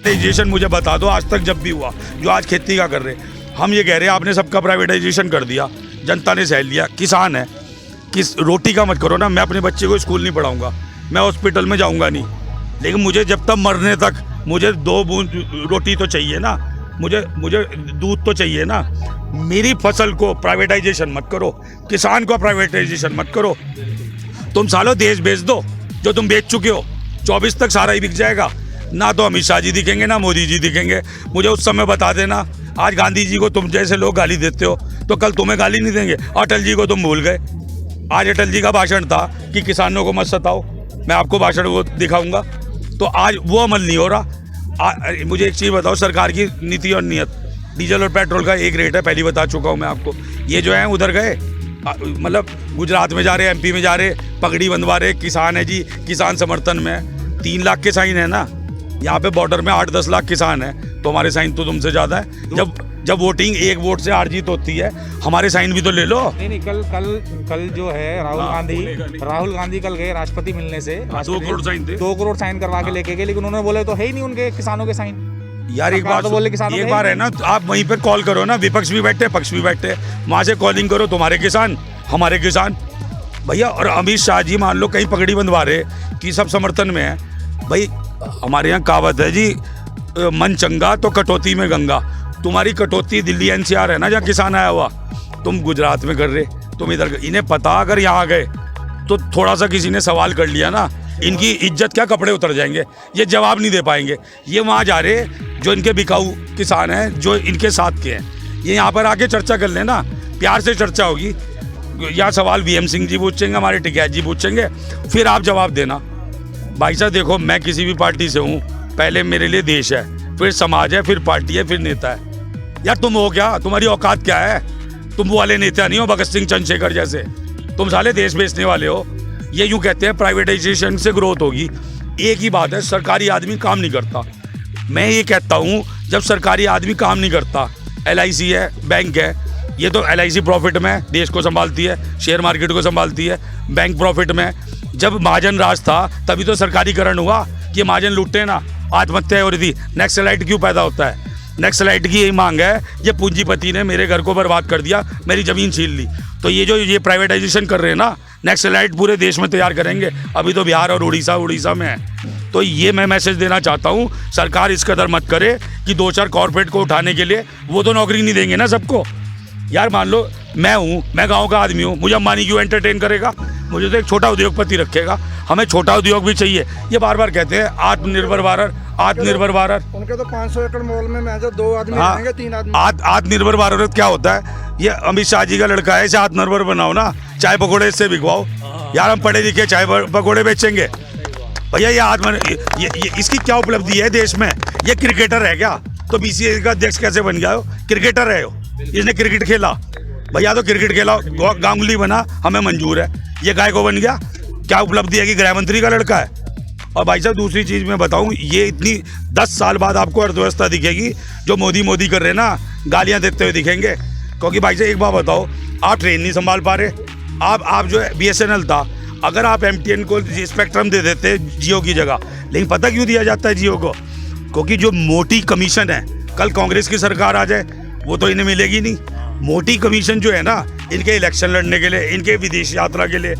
Privatisation मुझे बता दो आज तक जब भी हुआ जो आज खेती का कर रहे। हम ये कह रहे हैं आपने सबका प्राइवेटाइजेशन कर दिया, जनता ने सह लिया, किसान है, किस रोटी का मत करो ना। मैं अपने बच्चे को स्कूल नहीं पढ़ाऊंगा, मैं हॉस्पिटल में जाऊंगा नहीं, लेकिन मुझे जब तक मरने तक मुझे 2 बूंद रोटी तो चाहिए ना, मुझे दूध तो चाहिए ना। मेरी फसल को प्राइवेटाइजेशन मत करो, किसान को प्राइवेटाइजेशन मत करो। तुम सालों देश बेच दो जो तुम बेच चुके हो, 24 तक सारा ही बिक जाएगा। ना तो अमित शाह जी दिखेंगे ना मोदी जी दिखेंगे। मुझे उस समय बता देना, आज गांधी जी को तुम जैसे लोग गाली देते हो तो कल तुम्हें गाली नहीं देंगे। अटल जी को तुम भूल गए। आज अटल जी का भाषण था कि किसानों को मत सताओ, मैं आपको भाषण वो दिखाऊंगा, तो आज वो अमल नहीं हो रहा। मुझे एक चीज़ बताओ, सरकार की नीति और नीयत, डीजल और पेट्रोल का एक रेट है, पहले बता चुका हूँ मैं आपको। ये जो है उधर गए, मतलब गुजरात में जा रहे, MP में जा रहे, पगड़ी बंधवा रहे, किसान है जी, किसान समर्थन में 3 लाख के साइन है ना। यहाँ पे बॉर्डर में 8-10 लाख किसान है, तो हमारे साइन तो तुमसे ज़्यादा है। जब वोटिंग एक वोट से हार जीत होती है, हमारे साइन भी तो ले लो। नहीं, कल जो है राहुल गांधी कल गए राष्ट्रपति मिलने से, 2 करोड़ साइन थे, 2 करोड़ साइन करवा के लेके गए, लेकिन उन्होंने बोले तो है ही नहीं उनके किसानों के साइन। यार एक बार है ना, तो आप वहीं पे कॉल करो ना, विपक्ष भी बैठे पक्ष भी बैठे, वहाँ से कॉलिंग करो, तुम्हारे किसान हमारे किसान भैया। और अमित शाह जी मान लो कहीं पगड़ी बंधवा रहे कि सब समर्थन में है। भाई हमारे यहाँ कहावत है जी, मन चंगा तो कटौती में गंगा। तुम्हारी कटौती दिल्ली NCR है ना, जहाँ किसान आया हुआ, तुम गुजरात में कर रहे, तुम इधर। इन्हें पता अगर यहाँ गए तो थोड़ा सा किसी ने सवाल कर लिया ना, इनकी इज्जत क्या कपड़े उतर जाएंगे, ये जवाब नहीं दे पाएंगे। ये वहाँ जा रहे जो इनके बिकाऊ किसान हैं, जो इनके साथ के हैं, ये यहाँ पर आके चर्चा कर लेना, प्यार से चर्चा होगी। यहाँ सवाल VM सिंह जी पूछेंगे, हमारे टिकैत जी पूछेंगे, फिर आप जवाब देना। भाई साहब देखो, मैं किसी भी पार्टी से हूँ, पहले मेरे लिए देश है, फिर समाज है, फिर पार्टी है, फिर नेता है। यार तुम हो क्या, तुम्हारी औकात क्या है? तुम वो वाले नेता नहीं हो भगत सिंह चंद्रशेखर जैसे, तुम साले देश बेचने वाले हो। ये यूँ कहते हैं प्राइवेटाइजेशन से ग्रोथ होगी। एक ही बात है, सरकारी आदमी काम नहीं करता। मैं ये कहता हूँ, जब सरकारी आदमी काम नहीं करता, LIC है, बैंक है, ये तो LIC प्रॉफिट में देश को संभालती है, शेयर मार्केट को संभालती है, बैंक प्रॉफिट में। जब महाजन राज था तभी तो सरकारीकरण हुआ कि महाजन लूटे ना, आत्महत्या हो रही थी। नक्सलाइट क्यों पैदा होता है? नक्सलाइट की यही मांग है, ये पूंजीपति ने मेरे घर को बर्बाद कर दिया, मेरी ज़मीन छीन ली। तो ये प्राइवेटाइजेशन कर रहे हैं ना, नक्सलाइट पूरे देश में तैयार करेंगे। अभी तो बिहार और उड़ीसा में है। तो ये मैं मैसेज देना चाहता हूँ, सरकार इस कदर मत करे कि 2-4 कॉर्पोरेट को उठाने के लिए, वो तो नौकरी नहीं देंगे ना सबको। यार मान लो मैं गाँव का आदमी हूँ, मुझे अंबानी क्यों एंटरटेन करेगा? मुझे तो एक छोटा उद्योगपति रखेगा। हमें छोटा उद्योग भी चाहिए। ये बार बार कहते हैं आत्मनिर्भर भारत, आत्मनिर्भर भारत। उनके तो 500 एकड़ मॉल में मैं जो 2 आदमी रहेंगे, 3 आदमी। आत्मनिर्भर भारत क्या होता है? ये अमित शाह जी का लड़का है, इसे आत्मनिर्भर बनाओ ना, चाय पकौड़े इससे बिकवाओ। यार हम पढ़े लिखे चाय पकौड़े बेचेंगे भैया? ये इसकी क्या उपलब्धि है देश में? ये क्रिकेटर है क्या? तो BCCI का अध्यक्ष कैसे बन गया हो? क्रिकेटर है हो, इसने क्रिकेट खेला भैया, तो क्रिकेट खेला, गांगुली बना, हमें मंजूर है। ये गाय को बन गया, क्या उपलब्धि है कि गृह मंत्री का लड़का है? और भाई साहब दूसरी चीज़ मैं बताऊं, ये इतनी 10 साल बाद आपको अर्थव्यवस्था दिखेगी जो मोदी कर रहे ना, गालियां देते हुए दिखेंगे। क्योंकि भाई साहब एक बात बताओ, आप ट्रेन नहीं संभाल पा रहे। आप जो है BSNL था, अगर आप MTN को स्पेक्ट्रम दे देते जियो की जगह, लेकिन पता क्यों दिया जाता है जियो को? क्योंकि जो मोटी कमीशन है, कल कांग्रेस की सरकार आ जाए वो तो इन्हें मिलेगी नहीं। मोटी कमीशन जो है ना, इनके इलेक्शन लड़ने के लिए, इनके विदेश यात्रा के लिए,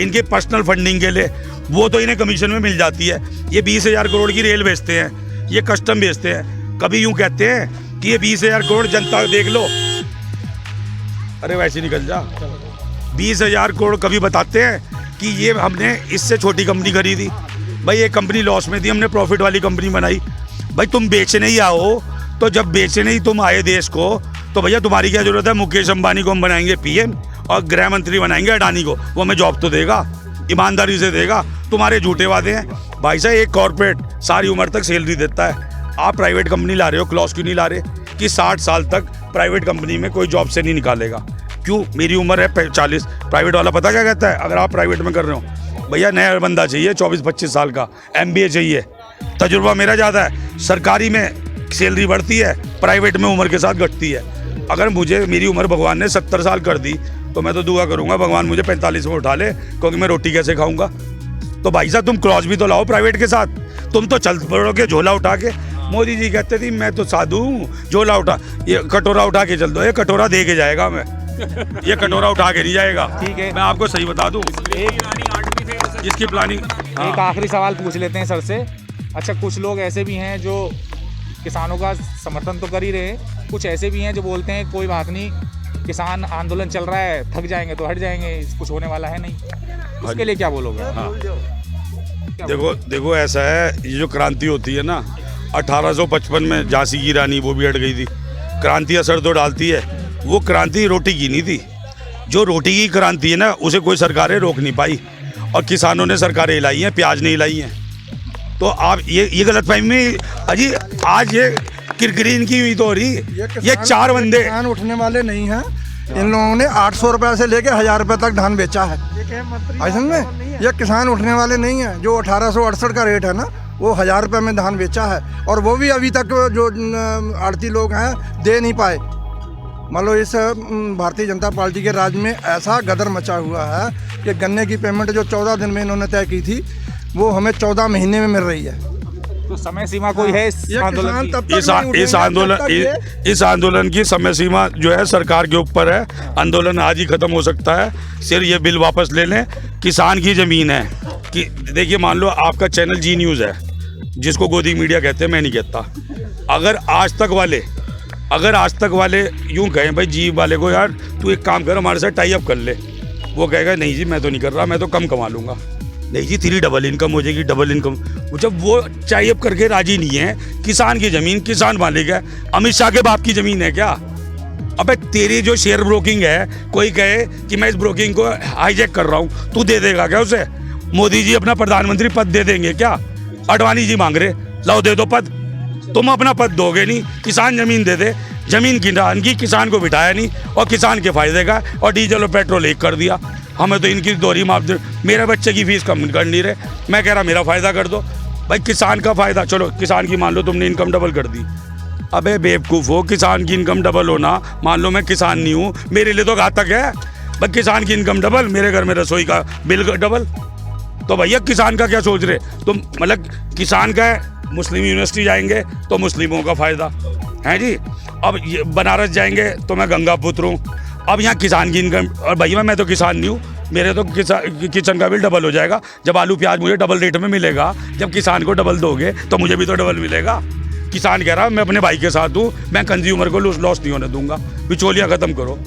इनके पर्सनल फंडिंग के लिए, वो तो इन्हें कमीशन में मिल जाती है। ये 20,000 करोड़ की रेल बेचते हैं, ये कस्टम बेचते हैं। कभी यूं कहते हैं कि ये 20,000 करोड़ जनता देख लो, अरे वैसे निकल जा। 20,000 करोड़ कभी बताते हैं कि ये हमने इससे छोटी कंपनी खरीदी, भाई ये कंपनी लॉस में थी, हमने प्रॉफिट वाली कंपनी बनाई। भाई तुम बेचने ही आओ, तो जब बेचने ही तुम आए देश को, तो भैया तुम्हारी क्या जरूरत है? मुकेश अंबानी को हम बनाएंगे PM और गृह मंत्री बनाएंगे अडानी को, वो हमें जॉब तो देगा, ईमानदारी से देगा। तुम्हारे झूठे वादे हैं। भाई साहब एक कॉर्पोरेट सारी उम्र तक सैलरी देता है, आप प्राइवेट कंपनी ला रहे हो, क्लॉज क्यों नहीं ला रहे कि 60 साल तक प्राइवेट कंपनी में कोई जॉब से नहीं निकालेगा? क्यों? मेरी उम्र है 40, प्राइवेट वाला पता क्या कहता है? अगर आप प्राइवेट में कर रहे हो, भैया नया बंदा चाहिए 24-25 साल का, MBA चाहिए, तजुर्बा मेरा ज़्यादा है। सरकारी में सैलरी बढ़ती है, प्राइवेट में उम्र के साथ घटती है। अगर मेरी उम्र भगवान ने 70 साल कर दी, तो मैं तो दुआ करूंगा भगवान मुझे 45 में उठा ले, क्योंकि मैं रोटी कैसे खाऊंगा? तो भाई साहब तुम क्रॉस भी तो लाओ प्राइवेट के साथ। तुम तो चल पड़ोगे झोला उठा के, मोदी जी कहते थे मैं तो साधु हूँ, झोला उठा, ये कटोरा उठा के चल दो, ये कटोरा दे के जाएगा मैं, ये कटोरा उठा के नहीं जाएगा। ठीक है। मैं आपको सही बता दूं, इसकी प्लानिंग। एक आखिरी सवाल पूछ लेते हैं सर से। अच्छा, कुछ लोग ऐसे भी हैं जो किसानों का समर्थन तो कर ही रहे हैं, कुछ ऐसे भी हैं जो बोलते हैं कोई बात नहीं, किसान आंदोलन चल रहा है, थक जाएंगे तो हट जाएंगे, कुछ होने वाला है नहीं, उसके लिए क्या बोलोगे? हाँ, देखो ऐसा है, ये जो क्रांति होती है ना, 1855 में झांसी की रानी वो भी हट गई थी। क्रांति असर तो डालती है, वो क्रांति रोटी की नहीं थी। जो रोटी की क्रांति है ना, उसे कोई सरकारें रोक नहीं पाई, और किसानों ने सरकारें हिलाई हैं, प्याज नहीं हिलाई हैं। तो आप ये गलतफहमी अजी, आज ये किरकिरीन की हुई तो हो रही, ये 4 बंदे किसान उठने वाले नहीं हैं। इन लोगों ने 800 रुपये से लेके 1000 रुपये तक धान बेचा है। ऐसा में ये किसान उठने वाले नहीं हैं। जो 1868 का रेट है ना, वो 1000 रुपये में धान बेचा है, और वो भी अभी तक जो आड़ती लोग हैं दे नहीं पाए। मान लो इस भारतीय जनता पार्टी के राज में ऐसा गदर मचा हुआ है कि गन्ने की पेमेंट जो 14 दिन में इन्होंने तय की थी, वो हमें 14 महीने में मिल रही है। तो समय सीमा कोई है इस आंदोलन की? इस आंदोलन की समय सीमा जो है सरकार के ऊपर है। आंदोलन आज ही खत्म हो सकता है, सिर्फ ये बिल वापस ले लें। किसान की ज़मीन है कि देखिए, मान लो आपका चैनल जी न्यूज़ है, जिसको गोदी मीडिया कहते हैं, मैं नहीं कहता। अगर आज तक वाले यूं कहें भाई जी वाले को, यार तू एक काम कर, हमारे साथ टाई अप कर ले, वो कहेगा नहीं जी मैं तो नहीं कर रहा, मैं तो कम कमा लूँगा। नहीं जी, तेरी डबल इनकम हो जाएगी, डबल इनकम। जब वो टाई अप करके राजी नहीं है, किसान की ज़मीन किसान मालिक है, अमित शाह के बाप की ज़मीन है क्या? अबे तेरी जो शेयर ब्रोकिंग है, कोई कहे कि मैं इस ब्रोकिंग को हाईजैक कर रहा हूँ, तू दे देगा क्या उसे? मोदी जी अपना प्रधानमंत्री पद दे देंगे क्या? अडवाणी जी मांग रहे, लाओ दे दो पद। तुम अपना पद दोगे नहीं, किसान ज़मीन दे दे। ज़मीन की किसान को बिठाया नहीं, और किसान के फायदे का, और डीजल और पेट्रोल एक कर दिया। हमें तो इनकी दोहरी मापदंड, मेरे बच्चे की फीस कम कर नहीं रहे, मैं कह रहा मेरा फ़ायदा कर दो भाई। किसान का फ़ायदा, चलो किसान की मान लो तुमने इनकम डबल कर दी। अबे बेवकूफ़ हो, किसान की इनकम डबल होना, मान लो मैं किसान नहीं हूँ, मेरे लिए तो घातक है भाई। किसान की इनकम डबल, मेरे घर में रसोई का बिल डबल। तो भैया किसान का क्या सोच रहे तुम? मतलब किसान का मुस्लिम यूनिवर्सिटी जाएंगे तो मुस्लिमों का फ़ायदा है जी। अब ये बनारस जाएंगे तो मैं गंगा पुत्र हूँ। अब यहाँ किसान की इनकम, और भैया मैं तो किसान नहीं हूँ, मेरे तो किचन का बिल डबल हो जाएगा। जब आलू प्याज मुझे डबल रेट में मिलेगा, जब किसान को डबल दोगे तो मुझे भी तो डबल मिलेगा। किसान कह रहा मैं अपने भाई के साथ हूँ, मैं कंज्यूमर को लॉस नहीं होने दूंगा, बिचौलियाँ ख़त्म करो।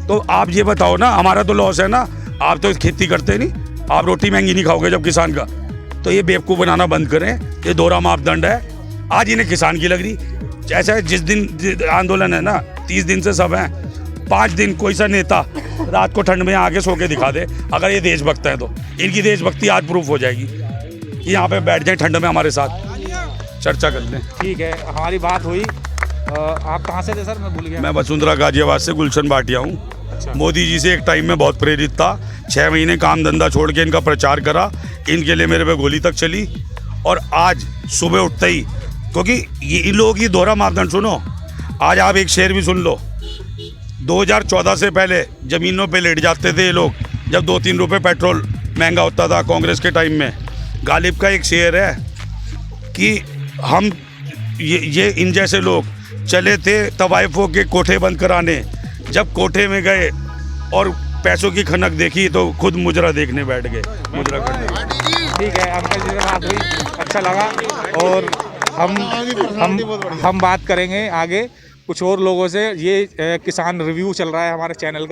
तो आप ये बताओ ना, हमारा तो लॉस है ना, आप तो खेती करते नहीं, आप रोटी महंगी नहीं खाओगे जब किसान का। तो ये बेवकूफ़ बनाना बंद करें, ये दोहरा मापदंड है। आज इन्हें किसान की लग रही, जैसे जिस दिन आंदोलन है ना, 30 दिन से सब हैं, 5 दिन कोई सा नेता रात को ठंड में आके सो के दिखा दे, अगर ये देशभक्त है तो इनकी देशभक्ति आज प्रूफ हो जाएगी कि यहाँ पे बैठ जाए ठंड में हमारे साथ चर्चा कर लें। ठीक है, हमारी बात हुई। आप कहाँ से थे सर? मैं भूल गया। मैं वसुंधरा गाजियाबाद से गुलशन भाटिया हूँ। अच्छा। मोदी जी से एक टाइम में बहुत प्रेरित था, 6 महीने काम धंधा छोड़ के इनका प्रचार करा, इनके लिए मेरे पे गोली तक चली। और आज सुबह उठते ही, क्योंकि ये इन लोगों की दोहरा मापदंड सुनो, आज आप एक शेर भी सुन लो। 2014 से पहले ज़मीनों पे लेट जाते थे ये लोग, जब 2-3 रुपये पेट्रोल महंगा होता था कांग्रेस के टाइम में। गालिब का एक शेर है कि हम ये इन जैसे लोग चले थे तवाइफों के कोठे बंद कराने, जब कोठे में गए और पैसों की खनक देखी तो खुद मुजरा देखने बैठ गए, मुजरा करने। ठीक है, अंकल जी से बात हुई, अच्छा लगा। और हम बात करेंगे आगे कुछ और लोगों से। ये किसान रिव्यू चल रहा है हमारे चैनल का।